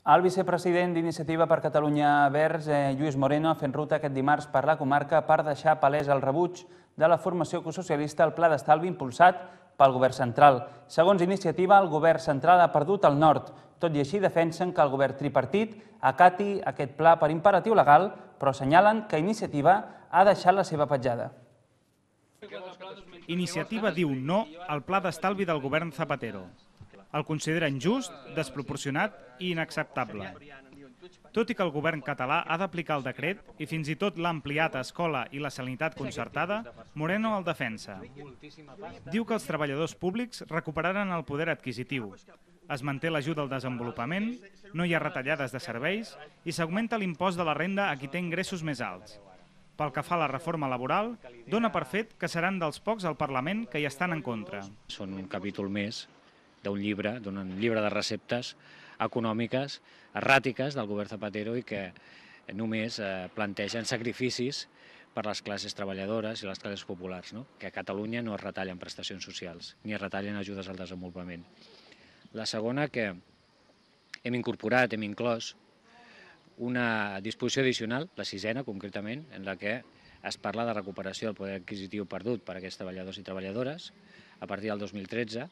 El vicepresident d'Iniciativa per Catalunya Verds, Lluís Moreno, ha fet ruta aquest dimarts per la comarca per deixar palès el rebuig de la formació ecosocialista al pla d'estalvi impulsat pel govern central. Segons Iniciativa, el govern central ha perdut el nord. Tot i així, defensen que el govern tripartit acati aquest pla per imperatiu legal, però assenyalen que Iniciativa ha deixat la seva petjada. Iniciativa diu no al pla d'estalvi del govern Zapatero. El considera injust, desproporcionat i inacceptable. Tot i que el govern català ha d'aplicar el decret i fins i tot l'ha ampliat a escola i la sanitat concertada, Moreno el defensa. Diu que els treballadors públics recuperaran el poder adquisitiu. Es manté l'ajuda al desenvolupament, no hi ha retallades de serveis i s'augmenta l'impost de la renda a qui té ingressos més alts. Pel que fa a la reforma laboral, dona per fet que seran dels pocs al Parlament que hi estan en contra. Són un capítol més d'un llibre de receptes econòmiques erràtiques del govern Zapatero i que només plantegen sacrificis per les classes treballadores i les classes populars, que a Catalunya no es retallen prestacions socials ni es retallen ajudes al desenvolupament. La segona, que hem incorporat, hem inclòs una disposició addicional, la sisena concretament, en la que es parla de recuperació del poder adquisitiu perdut per a aquests treballadors i treballadores a partir del 2013,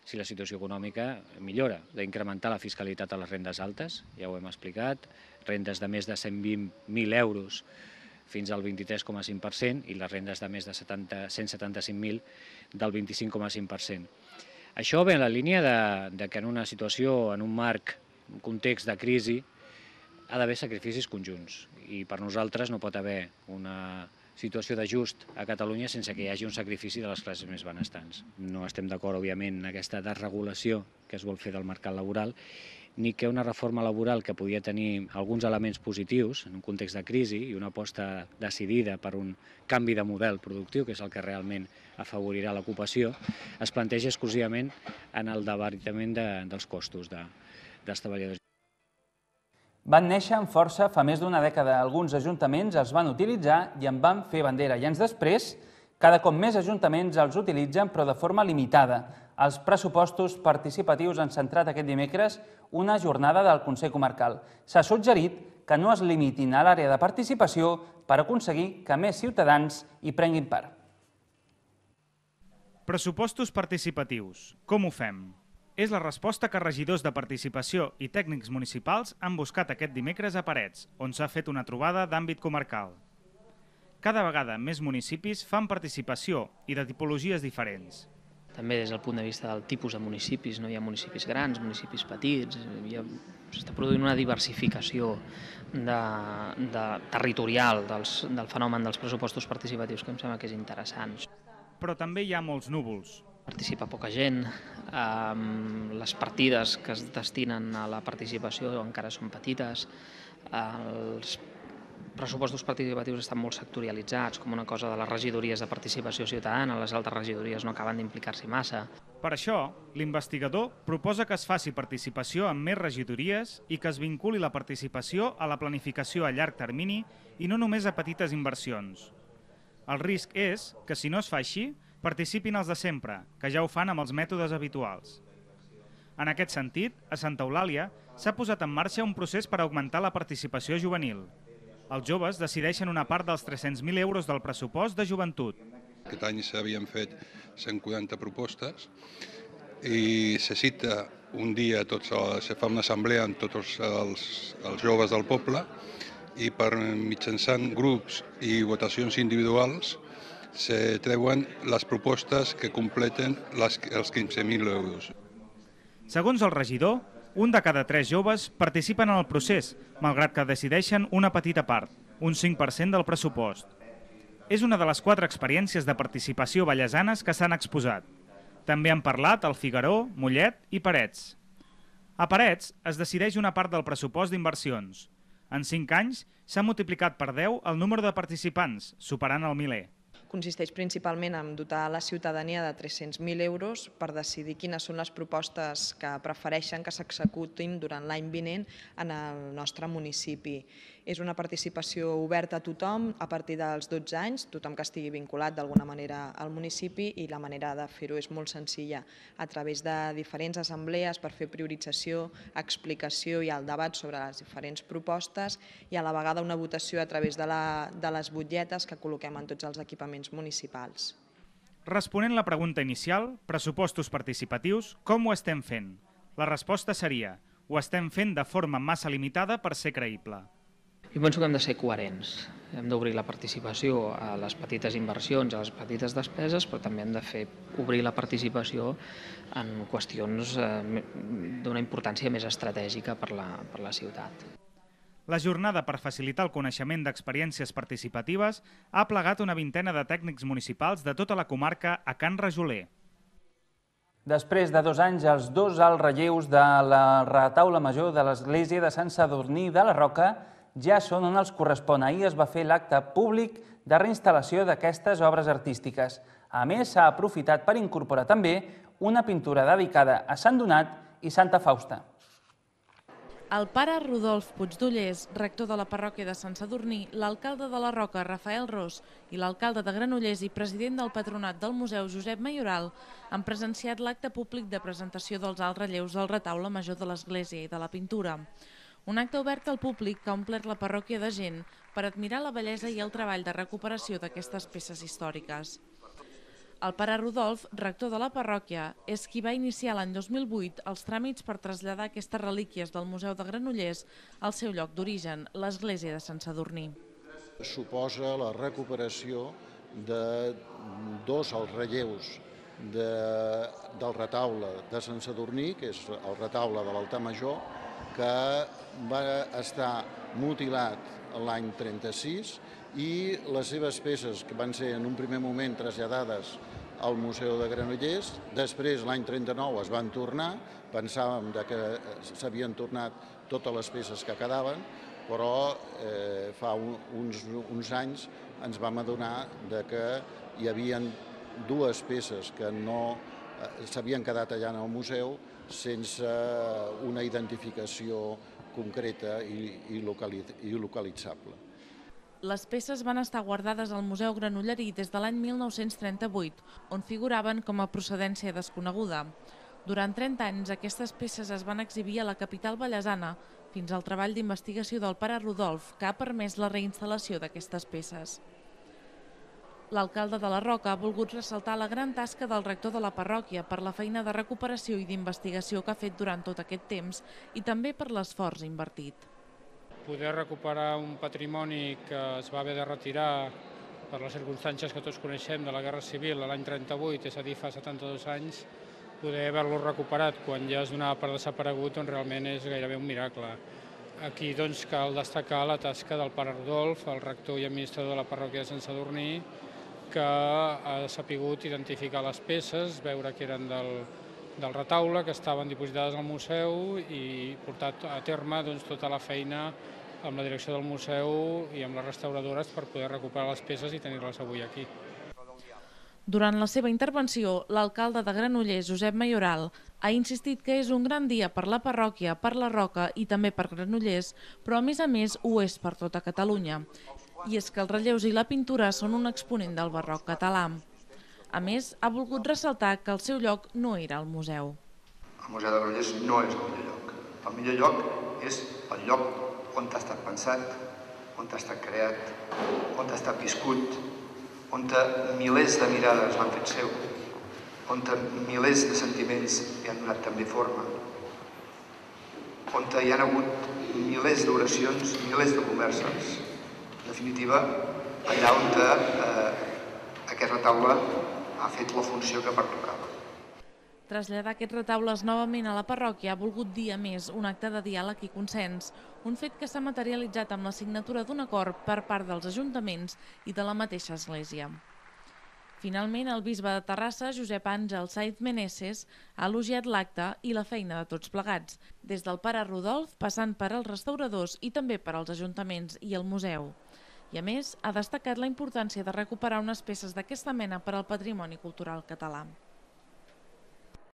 si la situació econòmica millora, d'incrementar la fiscalitat a les rendes altes, ja ho hem explicat, rendes de més de 120.000 euros fins al 23,5% i les rendes de més de 175.000 del 25,5%. Això ve en la línia de que en una situació, en un marc, un context de crisi, ha d'haver sacrificis conjunts i per nosaltres no pot haver una situació d'ajust a Catalunya sense que hi hagi un sacrifici de les classes més benestants. No estem d'acord, òbviament, en aquesta desregulació que es vol fer del mercat laboral, ni que una reforma laboral que podia tenir alguns elements positius en un context de crisi i una aposta decidida per un canvi de model productiu, que és el que realment afavorirà l'ocupació, es plantegi exclusivament en el debaratiment dels costos dels treballadors. Van néixer amb força fa més d'una dècada. Alguns ajuntaments els van utilitzar i en van fer bandera. I anys després, cada cop més ajuntaments els utilitzen, però de forma limitada. Els pressupostos participatius han centrat aquest dimecres una jornada del Consell Comarcal. S'ha suggerit que no es limitin a l'àrea de participació per aconseguir que més ciutadans hi prenguin part. Pressupostos participatius. Com ho fem? És la resposta que regidors de participació i tècnics municipals han buscat aquest dimecres a Parets, on s'ha fet una trobada d'àmbit comarcal. Cada vegada més municipis fan participació i de tipologies diferents. També des del punt de vista del tipus de municipis, no hi ha municipis grans, municipis petits, s'està produint una diversificació territorial del fenomen dels pressupostos participatius que em sembla que és interessant. Però també hi ha molts núvols. Participa poca gent, les partides que es destinen a la participació encara són petites, els pressupostos participatius estan molt sectorialitzats, com una cosa de les regidories de participació ciutadana, les altres regidories no acaben d'implicar-s'hi massa. Per això, l'investigador proposa que es faci participació en més regidories i que es vinculi la participació a la planificació a llarg termini i no només a petites inversions. El risc és que, si no es fa així, participin els de sempre, que ja ho fan amb els mètodes habituals. En aquest sentit, a Santa Eulàlia s'ha posat en marxa un procés per augmentar la participació juvenil. Els joves decideixen una part dels 300.000 euros del pressupost de joventut. Aquest any s'havien fet 140 propostes i se cita un dia, se fa una assemblea amb tots els joves del poble i mitjançant grups i votacions individuals se treuen les propostes que completen els 15.000 euros. Segons el regidor, un de cada 3 joves participen en el procés, malgrat que decideixen una petita part, un 5% del pressupost. És una de les 4 experiències de participació vallesanes que s'han exposat. També han parlat el Figaró, Mollet i Parets. A Parets es decideix una part del pressupost d'inversions. En 5 anys s'ha multiplicat per 10 el número de participants, superant el miler. consisteix principalment en dotar la ciutadania de 300.000 euros per decidir quines són les propostes que prefereixen que s'executin durant l'any vinent en el nostre municipi. És una participació oberta a tothom a partir dels 12 anys, tothom que estigui vinculat d'alguna manera al municipi, i la manera de fer-ho és molt senzilla, a través de diferents assemblees per fer priorització, explicació i el debat sobre les diferents propostes, i a la vegada una votació a través de les butlletes que col·loquem en tots els equipaments municipals. Responent la pregunta inicial, pressupostos participatius, com ho estem fent? La resposta seria: ho estem fent de forma massa limitada per ser creïble. Jo penso que hem de ser coherents. Hem d'obrir la participació a les petites inversions, a les petites despeses, però també hem de obrir la participació en qüestions d'una importància més estratègica per la ciutat. La jornada per facilitar el coneixement d'experiències participatives ha plegat una vintena de tècnics municipals de tota la comarca a Can Rajoler. Després de 2 anys, els 2 alts relleus de la retaule major de l'església de Sant Sadurní de la Roca ja són on els correspon. Ahir es va fer l'acte públic de reinstal·lació d'aquestes obres artístiques. A més, s'ha aprofitat per incorporar també una pintura dedicada a Sant Donat i Santa Fausta. El pare Rodolf Puigdollers, rector de la parròquia de Sant Sadurní, l'alcalde de la Roca, Rafael Ros, i l'alcalde de Granollers i president del patronat del museu, Josep Mayoral, han presenciat l'acte públic de presentació dels alts relleus del retaule major de l'església i de la pintura. Un acte obert al públic que ha omplert la parròquia de gent per admirar la bellesa i el treball de recuperació d'aquestes peces històriques. El pare Rodolf, rector de la parròquia, és qui va iniciar l'any 2008 els tràmits per traslladar aquestes relíquies del Museu de Granollers al seu lloc d'origen, l'església de Sant Sadurní. Suposa la recuperació de 2 alts relleus del retaule de Sant Sadurní, que és el retaule de l'altar major, que va estar mutilat l'any 36 i les seves peces, que van ser en un primer moment traslladades al Museu de Granollers, després l'any 39 es van tornar, pensàvem que s'havien tornat totes les peces que quedaven, però fa uns anys ens vam adonar que hi havia 2 peces que no s'havien quedat allà en el museu sense una identificació concreta i localitzable. Les peces van estar guardades al Museu Granollerí des de l'any 1938, on figuraven com a procedència desconeguda. Durant 30 anys, aquestes peces es van exhibir a la capital ballesana, fins al treball d'investigació del pare Rodolf, que ha permès la reinstal·lació d'aquestes peces. L'alcalde de la Roca ha volgut ressaltar la gran tasca del rector de la parròquia per la feina de recuperació i d'investigació que ha fet durant tot aquest temps i també per l'esforç invertit. Poder recuperar un patrimoni que es va haver de retirar per les circumstàncies que tots coneixem de la Guerra Civil l'any 38, és a dir, fa 72 anys, poder haver-lo recuperat quan ja es donava per desaparegut, doncs realment és gairebé un miracle. Aquí doncs cal destacar la tasca del pare Rodolf, el rector i administrador de la parròquia de Sant Sadurní, que ha sapigut identificar les peces, veure que eren del retaule, que estaven dipositades al museu i portat a terme tota la feina amb la direcció del museu i amb les restauradores per poder recuperar les peces i tenir-les avui aquí. Durant la seva intervenció, l'alcalde de Granollers, Josep Mayoral, ha insistit que és un gran dia per la parròquia, per la Roca i també per Granollers, però a més ho és per tota Catalunya. I és que els relleus i la pintura són un exponent del barroc català. A més, ha volgut ressaltar que el seu lloc no era el museu. El Museu de Granollers no és el millor lloc. El millor lloc és el lloc on ha estat pensat, on ha estat creat, on ha estat viscut, on milers de mirades l'han fet seu, on milers de sentiments hi han donat també forma, on hi ha hagut milers d'oracions, milers de converses. En definitiva, allà on aquest retaule ha fet la funció que pertocava. Traslladar aquests retaules novament a la parròquia ha volgut dir, a més, un acte de diàleg i consens, un fet que s'ha materialitzat amb la signatura d'un acord per part dels ajuntaments i de la mateixa església. Finalment, el bisbe de Terrassa, Josep Àngel Saiz Meneses, ha elogiat l'acte i la feina de tots plegats, des del pare Rodolf, passant per als restauradors i també per als ajuntaments i el museu. i, a més, ha destacat la importància de recuperar unes peces d'aquesta mena per al patrimoni cultural català.